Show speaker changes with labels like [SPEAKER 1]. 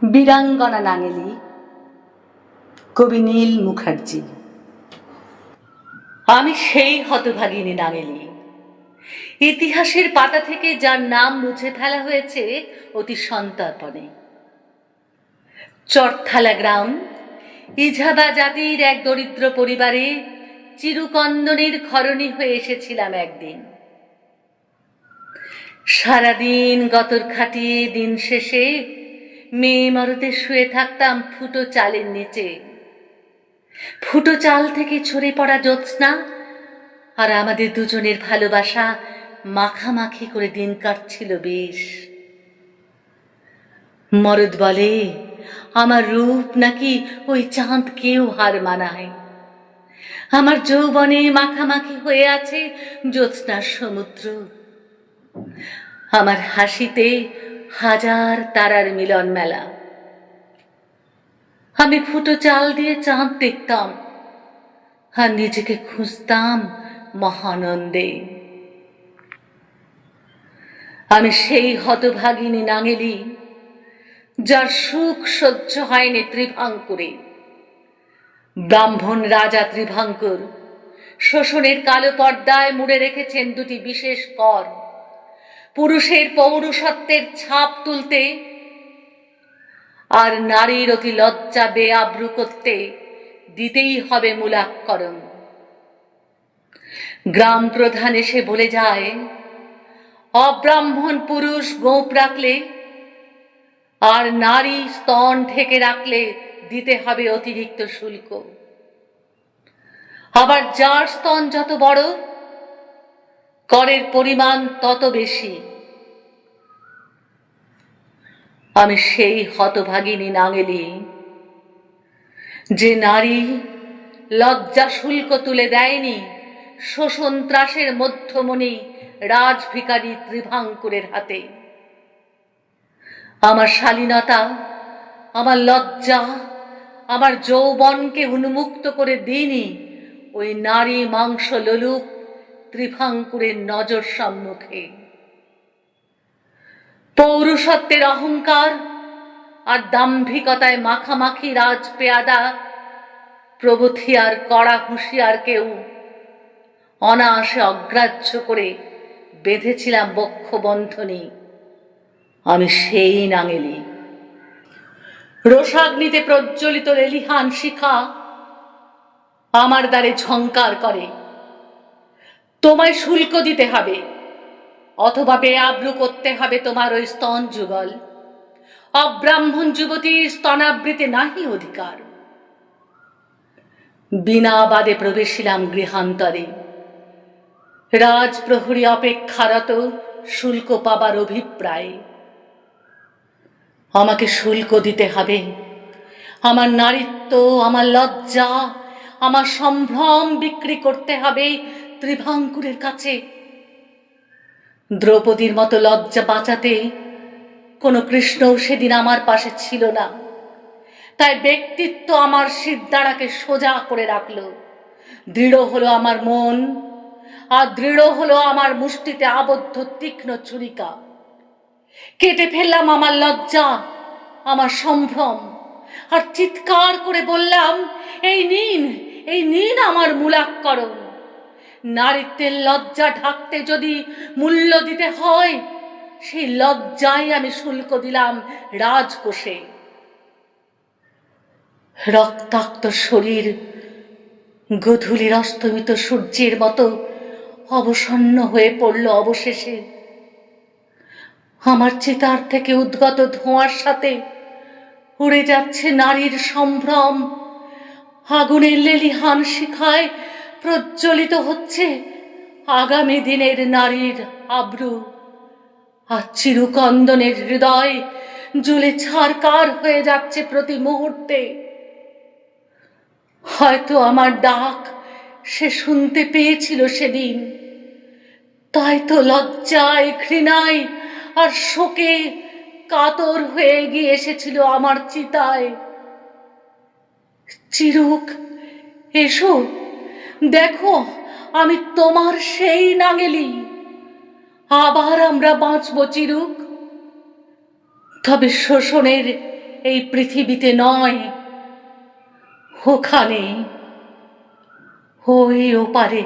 [SPEAKER 1] বীরাঙ্গনা নাঙেলি, কবি নীল মুখার্জি। আমি সেই হতভাগিনী নাঙেলি, ইতিহাসের পাতা থেকে যার নাম মুছে ফেলা হয়েছে অতি সন্তর্পণে। চরথালা গ্রাম, ইঝাবা জাতির এক দরিদ্র পরিবারে চিরুকন্দনের ঘরণী হয়ে এসেছিলাম একদিন। সারাদিন গতর খাটিয়ে দিন শেষে মেয়ে মরদে শুয়ে থাকতাম ফুটো চালের নিচে। ফুটো চাল থেকে ছড়ে পড়া জ্যোৎস্না আর আমাদের দুজনের ভালোবাসা মাখামাখি করে দিন কাটছিল বেশ। মরদ বলে আমার রূপ নাকি ওই চাঁদকেও হার মানায়। আমার যৌবনে মাখামাখি হয়ে আছে জ্যোৎস্নার সমুদ্র। আমার হাসিতে হাজার তারার মিলন মেলা। আমি ফুটো চাল দিয়ে চাঁদ দেখতাম আর নিজেকে খুঁজতাম মহানন্দে। আমি সেই হতভাগিনী নাঙেলি যার সুখ সহ্য হয়নি ত্রিভাঙ্কুরে। ব্রাহ্মণ রাজা ত্রিভাঙ্কুর শোষণের কালো পর্দায় মুড়ে রেখেছেন দুটি বিশেষ কর, পুরুষের পৌরুষত্বের ছাপ তুলতে আর নারীর অতি লজ্জা বেআব্রু করতে দিতেই হবে মূলাক্ষরণ। গ্রাম প্রধান এসে বলে যায়, অব্রাহ্মণ পুরুষ গোঁপ রাখলে আর নারী স্তন ঢেকে রাখলে দিতে হবে অতিরিক্ত শুল্ক। আবার যার স্তন যত বড় করের পরিমাণ তত বেশি। আমি সেই হতভাগিনী নাঙেলি যে নারী লজ্জা শুল্ক তুলে দেয়নি শোষণ ত্রাসের মধ্যমণি রাজভিকারী ত্রিভাঙ্কুরের হাতে। আমার শালীনতা, আমার লজ্জা, আমার যৌবনকে উন্মুক্ত করে দিইনি ওই নারী মাংস লোলুপ ত্রিভাঙ্কুরের নজর সম্মুখে। পৌরুষত্বের অহংকার আর দাম্ভিকতায় মাখামাখি রাজ পেয়াদা প্রবুথিয়ার কড়া হুঁশিয়ারকেও অনায়াসে অগ্রাহ্য করে বেঁধেছিলাম বক্ষবন্ধনী। আমি সেই নাঙেলি। রোষাগ্নিতে প্রজ্বলিত লেলিহান শিখা আমার দ্বারে ঝংকার করে, তোমায় শুল্ক দিতে হবে অথবা বেআব্রু করতে হবে তোমার ওই স্তন যুগল। অব্রাহ্মণ যুবতীর স্তনাবৃতে নাহি অধিকার। বিনা বাদে প্রবেশিলাম গৃহান্তরে। রাজপ্রহরী অপেক্ষারত শুল্ক পাবার অভিপ্রায়ে। আমাকে শুল্ক দিতে হবে। আমার নারীত্ব, আমার লজ্জা, আমার সম্ভ্রম বিক্রি করতে হবে ত্রিভাঙ্কুরের কাছে। দ্রৌপদীর মতো লজ্জা বাঁচাতে কোনো কৃষ্ণও সেদিন আমার পাশে ছিল না। তাই ব্যক্তিত্ব আমার সিদ্ধারাকে সোজা করে রাখল। দৃঢ় হলো আমার মন, আর দৃঢ় হলো আমার মুষ্টিতে আবদ্ধ তীক্ষ্ণ ছুরিকা। কেটে ফেললাম আমার লজ্জা, আমার সম্ভ্রম, আর চিৎকার করে বললাম, এই নিন, এই নিন আমার মূলাক্ষরণ। নারীত্বের লজ্জা ঢাকতে যদি মূল্য দিতে হয়, সেই লজ্জায় আমি শুল্ক দিলাম রাজকোষে। রক্তাক্ত শরীর গোধূলির অস্তমিত সূর্যের মতো অবসন্ন হয়ে পড়ল অবশেষে। আমার চিতার থেকে উদ্গত ধোঁয়ার সাথে উড়ে যাচ্ছে নারীর সম্ভ্রম। আগুনের লেলিহান শিখায় প্রজ্বলিত হচ্ছে আগামী দিনের নারীর আব্রু। আর চিরুকন্দনের হৃদয় জ্বলে ছারকার হয়ে যাচ্ছে প্রতি মুহূর্তে। হয়তো আমার ডাক সে শুনতে পেয়েছিল সেদিন, তাই তো লজ্জায়, ঘৃণায় আর শোকে কাতর হয়ে গিয়ে এসেছিল আমার চিতায়। চিরুক, এসো, দেখো আমি তোমার সেই নাঙেলি। আবার আমরা বাঁচব চিরুক। তবে শোষণের এই পৃথিবীতে নয়, ওখানে ওই ওপারে